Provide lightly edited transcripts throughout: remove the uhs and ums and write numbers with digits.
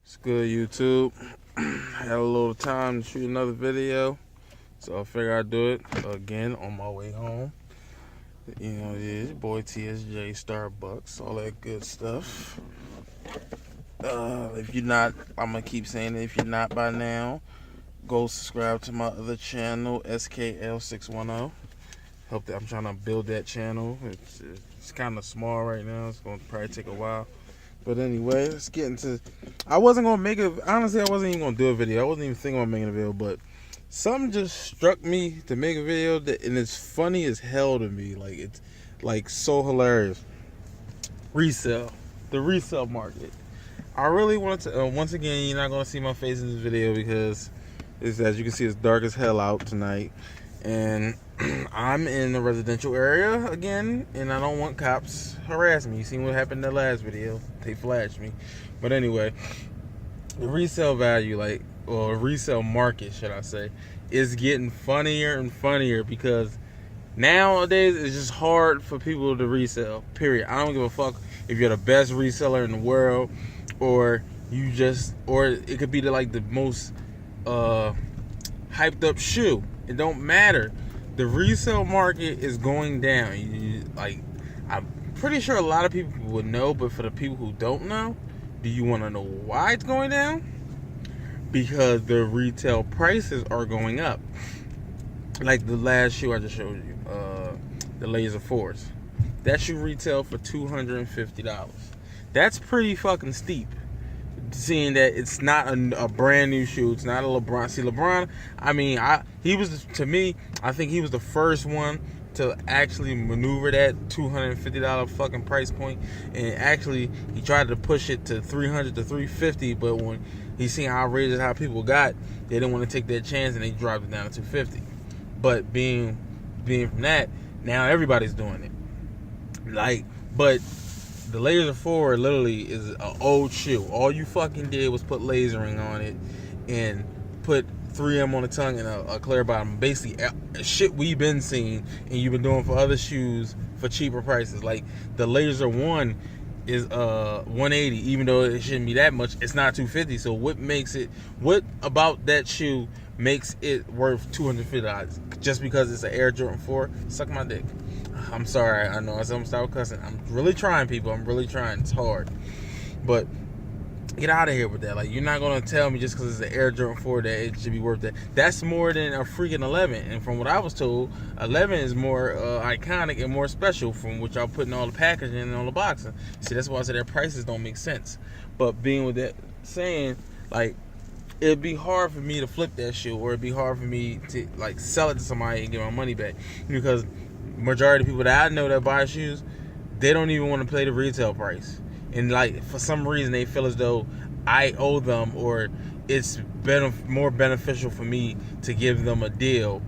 It's good, YouTube. Had a little time to shoot another video, so I figured I'd do it again on my way home. You know, it is your boy TSJ, Starbucks, all that good stuff. If you're not, I'm gonna keep saying it. If you're not by now, go subscribe to my other channel, SKL610. I'm trying to build that channel. It's kind of small right now. It's gonna probably take a while. But anyway, let's get into. I wasn't gonna make it. Honestly, I wasn't even gonna do a video. I wasn't even thinking about making a video, but something just struck me to make a video, and it's funny as hell to me. Like, it's like so hilarious. Resell, the resale market. I really wanted to. Once again, you're not gonna see my face in this video because it's, as you can see, it's dark as hell out tonight, and I'm in a residential area again, and I don't want cops harass me. You seen what happened in the last video? They flashed me. But anyway, the resale value, or resale market, should I say, is getting funnier and funnier because nowadays it's just hard for people to resell. Period. I don't give a fuck if you're the best reseller in the world, or it could be the most hyped up shoe. It don't matter. The resale market is going down. I'm pretty sure a lot of people would know, but for the people who don't know, do you want to know why it's going down? Because the retail prices are going up. Like the last shoe I just showed you, the Laser Force. That shoe retail for $250. That's pretty fucking steep. Seeing that it's not a brand new shoe, it's not a LeBron. See, LeBron, I think he was the first one to actually maneuver that $250 fucking price point, and actually he tried to push it to $300 to $350, but when he seen how outrageous how people got, they didn't want to take that chance and they dropped it down to $250. But being from that, now everybody's doing it. But the Laser 4 literally is an old shoe. All you fucking did was put lasering on it and put 3M on the tongue and a clear bottom. Basically, shit we've been seeing and you've been doing for other shoes for cheaper prices. Like the Laser 1 is $180, even though it shouldn't be that much. It's not $250. So what about that shoe makes it worth $250? Just because it's an Air Jordan 4? Suck my dick. I'm sorry, I know I said I'm stop cussing. I'm really trying, people. I'm really trying. It's hard. But get out of here with that. You're not going to tell me just because it's an Air Jordan 4 that it should be worth that. That's more than a freaking 11. And from what I was told, 11 is more iconic and more special, from which y'all putting all the packaging and all the boxing. See, that's why I said their prices don't make sense. But being with that saying, it'd be hard for me to flip that shoe, or it'd be hard for me to sell it to somebody and get my money back, because majority of people that I know that buy shoes, they don't even want to pay the retail price, and for some reason they feel as though I owe them, or it's more beneficial for me to give them a deal.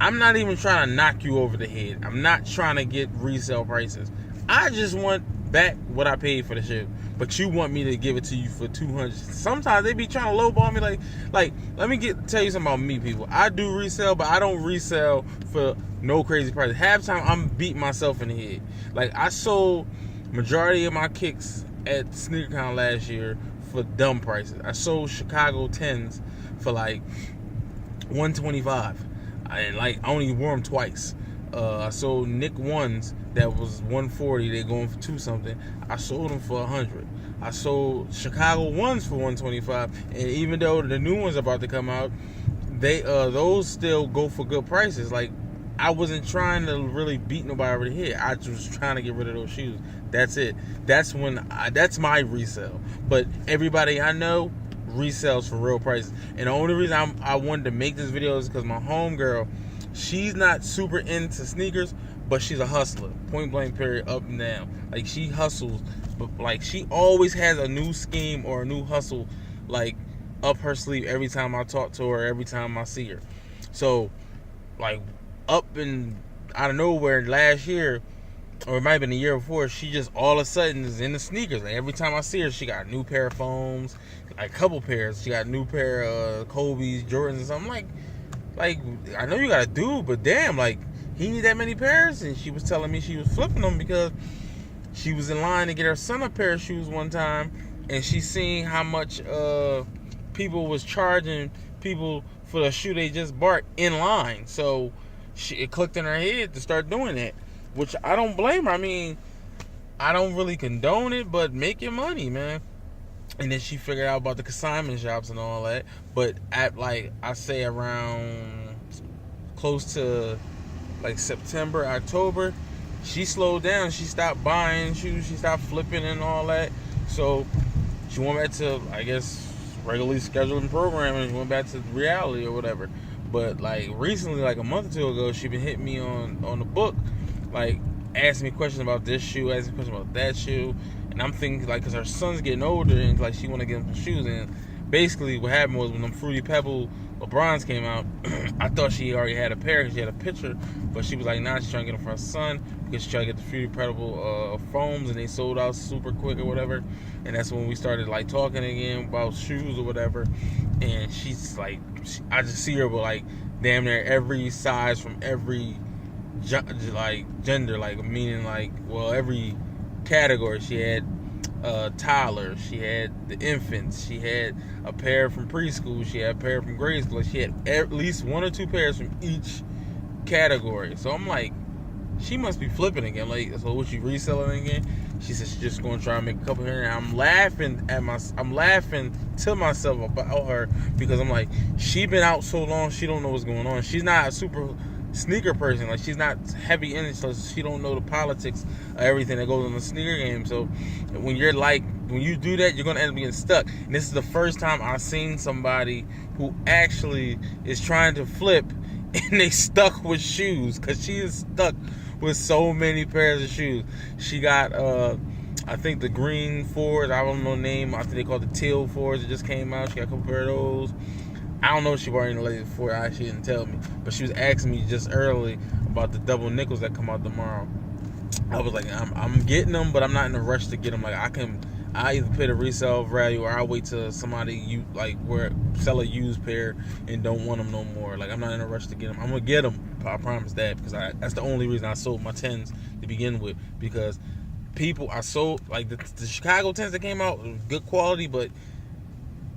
I'm not even trying to knock you over the head. I'm not trying to get resale prices. I just want back what I paid for the shoe. But you want me to give it to you for $200. Sometimes they be trying to lowball me. Let me tell you something about me, people. I do resell, but I don't resell for no crazy price. Half time I'm beating myself in the head. I sold majority of my kicks at SneakerCon last year for dumb prices. I sold Chicago 10s for $125. I only wore them twice. I sold Nick 1s that was $140. They going for $2 something. I sold them for $100. I sold Chicago 1s for $125. And even though the new ones are about to come out, those still go for good prices. I wasn't trying to really beat nobody over the head. I was trying to get rid of those shoes. That's it. That's my resale. But everybody I know resells for real prices. And the only reason I wanted to make this video is because my homegirl, she's not super into sneakers, but she's a hustler. Point blank period, up and down. She hustles, but she always has a new scheme or a new hustle up her sleeve every time I talk to her, every time I see her. So up and out of nowhere last year, or it might have been the year before, she just all of a sudden is in the sneakers. Every time I see her, she got a new pair of foams, a couple pairs. She got a new pair of Kobe's, Jordans, and something. I know you got a dude, but damn, he need that many pairs. And she was telling me she was flipping them because she was in line to get her son a pair of shoes one time, and she seen how much people was charging people for the shoe they just bought in line. So it clicked in her head to start doing that, which I don't blame her. I mean, I don't really condone it, but make your money, man. And then she figured out about the consignment shops and all that. But at like, I say around close to like September, October, she slowed down. She stopped buying shoes. She stopped flipping and all that. So she went back to, I guess, regularly scheduling programming. She went back to reality or whatever. But like recently, like a month or two ago, she been hitting me on the book, like asking me questions about this shoe, asking me questions about that shoe. And I'm thinking, like, because her son's getting older and like she want to get him some shoes. And basically what happened was when them Fruity Pebble LeBrons came out, I thought she already had a pair because she had a picture, but she was like, nah, she's trying to get them for her son because she's trying to get the Fruity Pebble foams, and they sold out super quick or whatever. And that's when we started like talking again about shoes or whatever. And she's like, I just see her with like damn near every size from every like gender, like meaning like, well, every category. She had toddlers, she had the infants, she had a pair from preschool, she had a pair from grade school. She had at least one or two pairs from each category. So I'm like, she must be flipping again. Like, so was she reselling again? She said she's just gonna try and make a couple here. And I'm laughing to myself about her because I'm like, she been out so long, she don't know what's going on. She's not a super sneaker person. Like, she's not heavy in it, so she don't know the politics of everything that goes on the sneaker game. So when you do that, you're gonna end up getting stuck. And this is the first time I've seen somebody who actually is trying to flip and they stuck with shoes, because she is stuck with so many pairs of shoes. She got I think the green fours, I don't know the name, I think they call it the teal fours that just came out. She got a couple pair of those. I don't know if she bought any latest before. She didn't tell me, but she was asking me just early about the double nickels that come out tomorrow. I was like, I'm getting them, but I'm not in a rush to get them. Like, I either pay the resale value or I'll wait till somebody sell a used pair and don't want them no more. Like, I'm not in a rush to get them. I'm gonna get them. I promise that, because that's the only reason I sold my 10s to begin with, because I sold like the Chicago 10s that came out, good quality, but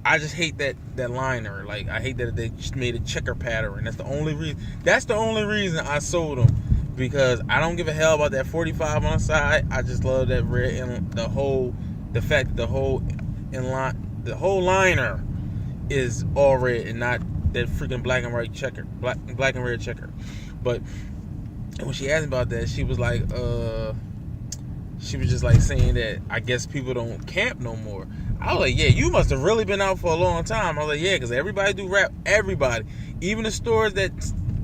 I just hate that liner. Like, I hate that they just made a checker pattern. That's the only reason I sold them, because I don't give a hell about that 45 on the side. I just love that red and the whole liner is all red and not that freaking black and red checker. But when she asked me about that, she was like, she was just like saying that I guess people don't camp no more. I was like, yeah, you must have really been out for a long time. I was like, yeah, because everybody do rap. Everybody. Even the stores that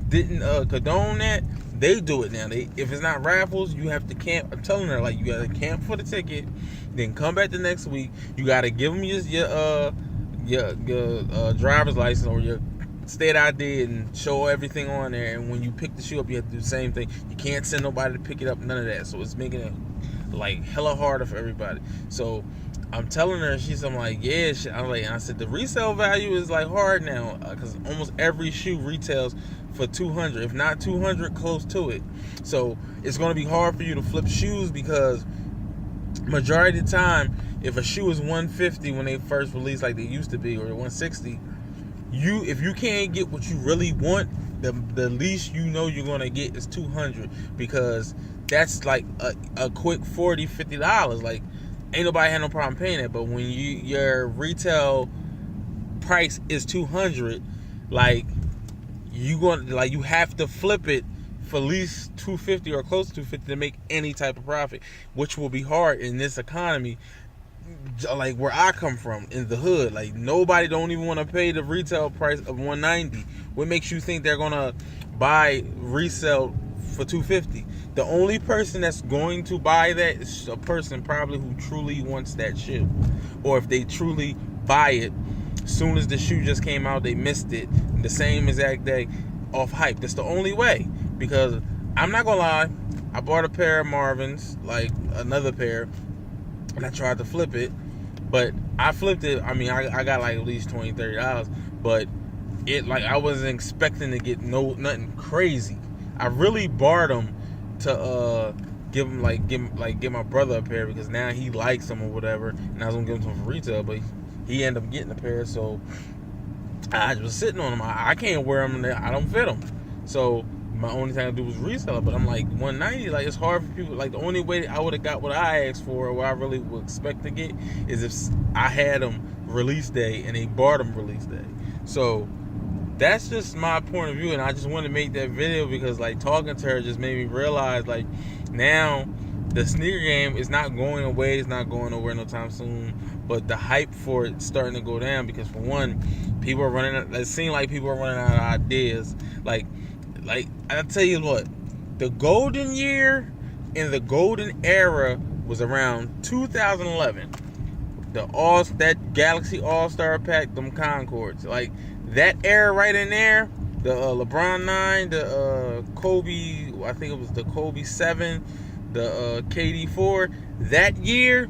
didn't condone that, they do it now. If it's not raffles, you have to camp. I'm telling her, like, you got to camp for the ticket, then come back the next week. You got to give them your driver's license or your state ID and show everything on there. And when you pick the shoe up, you have to do the same thing. You can't send nobody to pick it up, none of that. So it's making it like hella harder for everybody. So I'm telling her, I'm like, yeah. I said the resale value is like hard now, because almost every shoe retails for $200, if not $200, close to it. So it's going to be hard for you to flip shoes, because majority of the time, if a shoe is $150 when they first released, like they used to be, or $160, if you can't get what you really want, the least you know you're going to get is $200, because that's like a quick $40, $50. Like, ain't nobody had no problem paying that. But when your retail price is $200, like, you have to flip it for at least $250 or close to $250 to make any type of profit, which will be hard in this economy. Like, where I come from in the hood, like, nobody don't even want to pay the retail price of $190. What makes you think they're gonna buy resale for $250? The only person that's going to buy that is a person probably who truly wants that shoe, or if they truly buy it soon as the shoe just came out, they missed it the same exact day off hype. That's the only way, because I'm not gonna lie, I bought a pair of Marvin's, like another pair, and I tried to flip it, but I flipped it. I mean, I got like at least $20, $30, but it, like, I wasn't expecting to get nothing crazy. I really barred them to give my brother a pair because now he likes them or whatever, and I was gonna give him some for retail, but he ended up getting a pair, so I was sitting on them. I can't wear them. I don't fit them. So my only thing I do was resell it. But I'm like 190. Like it's hard for people. Like the only way I would have got what I asked for, or what I really would expect to get, is if I had them release day and they bought them release day. So that's just my point of view, and I just wanted to make that video because like talking to her just made me realize like now the sneaker game is not going away. It's not going nowhere no time soon. But the hype for it's starting to go down because for one, people are running out. It seems like people are running out of ideas. Like I'll tell you what, the golden year and the golden era was around 2011. That Galaxy All-Star Pack, them Concords, like that era right in there. The LeBron 9, the Kobe, I think it was the Kobe 7, the KD 4. That year,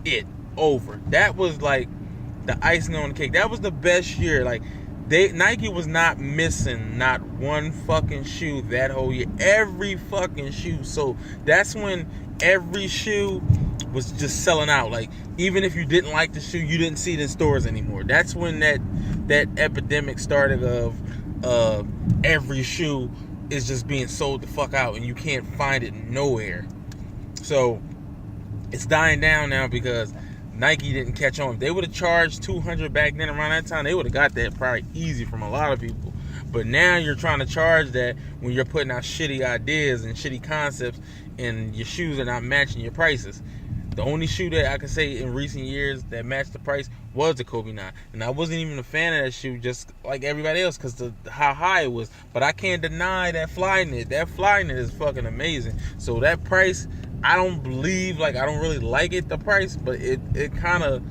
it over. That was like the icing on the cake. That was the best year. Like Nike was not missing not one fucking shoe that whole year. Every fucking shoe. So that's when every shoe was just selling out. Like even if you didn't like the shoe, you didn't see it in stores anymore. That's when that epidemic started of every shoe is just being sold the fuck out and you can't find it nowhere. So it's dying down now because Nike didn't catch on. If they would have charged $200 back then around that time, they would have got that probably easy from a lot of people. But now you're trying to charge that when you're putting out shitty ideas and shitty concepts and your shoes are not matching your prices. The only shoe that I can say in recent years that matched the price was the Kobe 9. And I wasn't even a fan of that shoe just like everybody else because how high it was. But I can't deny that Flyknit. That Flyknit is fucking amazing. So that price, I don't believe, like I don't really like it, the price, but it kind of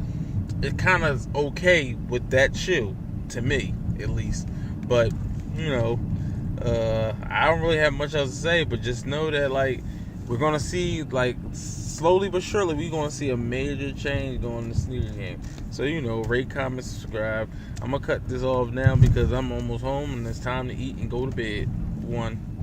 is okay with that shoe, to me at least. But, you know, I don't really have much else to say, but just know that like we're going to see like slowly but surely we're going to see a major change going in the sneaker game. So, you know, rate, comment, subscribe. I'm going to cut this off now because I'm almost home and it's time to eat and go to bed. One.